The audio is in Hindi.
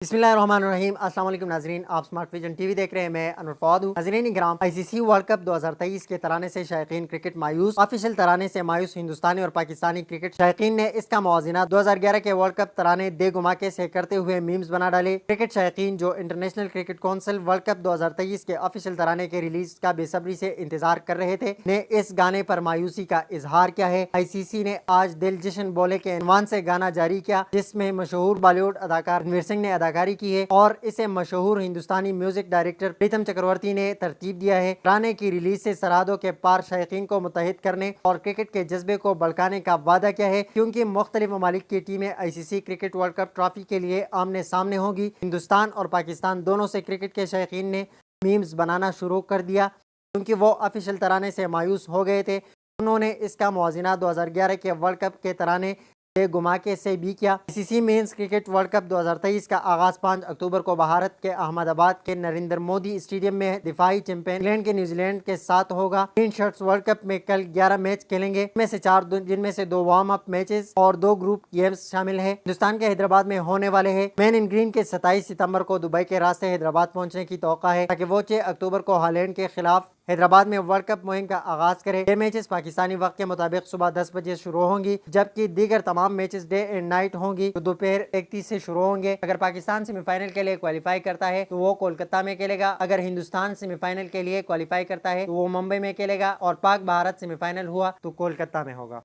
बिस्मिल्लाहिर्रहमानिर्रहीम। अस्सलाम वालेकुम नाजरीन, आप स्मार्ट विजन टीवी देख रहे हैं। मैं अनवर फवाद हूँ। नाजरीन इकराम, आईसीसी वर्ल्ड कप 2023 के तराने से शायकीन क्रिकेट मायूस। ऑफिशियल तराने से मायूस हिंदुस्तानी और पाकिस्तानी क्रिकेट शायकीन ने इसका मुआवजना 2011 के वर्ल्ड कप तराने दे गुमाके से करते हुए मीम्स बना डाले। क्रिकेट शायकीन जो international cricket council world cup 2023 के ऑफिशियल तराने के रिलीज का बेसब्री से इंतजार कर रहे थे, ने इस गाने पर मायूसी का इजहार किया है। आईसीसी ने आज दिल जश्न बोले के इनवान से गाना जारी किया, जिसमें मशहूर बॉलीवुड अदाकार रणवीर सिंह ने अदाकारी की है और इसे मशहूर हिंदुस्तानी म्यूजिक डायरेक्टर प्रीतम चक्रवर्ती ने तरतीब दिया है। गाने की रिलीज से सरहदों के पार शायकीन को मुत्तहिद करने और क्रिकेट के जज्बे को भड़काने का वादा किया है, क्योंकि मुख्तलिफ ममालिक की टीमें ICC cricket world cup trophy के लिए आमने सामने होगी। हिंदुस्तान और पाकिस्तान दोनों से क्रिकेट के शायकीन ने मीम्स बनाना शुरू कर दिया, क्योंकि वो ऑफिशियल तराने से मायूस हो गए थे। उन्होंने इसका मुआवजना 2011 के वर्ल्ड कप के तराने गुमाके से भी किया। ICC men's cricket world cup 2023 का आगाज 5 अक्टूबर को भारत के अहमदाबाद के नरेंद्र मोदी स्टेडियम में दिफाई चैंपियन इंग्लैंड के न्यूजीलैंड के साथ होगा। तीन शर्ट्स वर्ल्ड कप में कल 11 मैच खेलेंगे, जिनमें से 2 वार्म अप मैचेस और 2 ग्रुप गेम्स शामिल है। हिंदुस्तान के हैदराबाद में होने वाले हैं। मैन इन ग्रीन के 27 सितंबर को दुबई के रास्ते हैदराबाद पहुंचने की तौका है, ताकि वो 6 अक्टूबर को हालैंड के खिलाफ हैदराबाद में वर्ल्ड कप मुहिम का आगाज करे। ये मैचेस पाकिस्तानी वक्त के मुताबिक सुबह 10 बजे शुरू होंगी, जबकि दीगर तमाम मैचेस डे एंड नाइट होंगी, तो दोपहर 1:30 से शुरू होंगे। अगर पाकिस्तान सेमीफाइनल के लिए क्वालिफाई करता है तो वो कोलकाता में खेलेगा। अगर हिंदुस्तान सेमीफाइनल के लिए क्वालिफाई करता है तो वो मुंबई में खेलेगा, और पाक भारत सेमीफाइनल हुआ तो कोलकाता में होगा।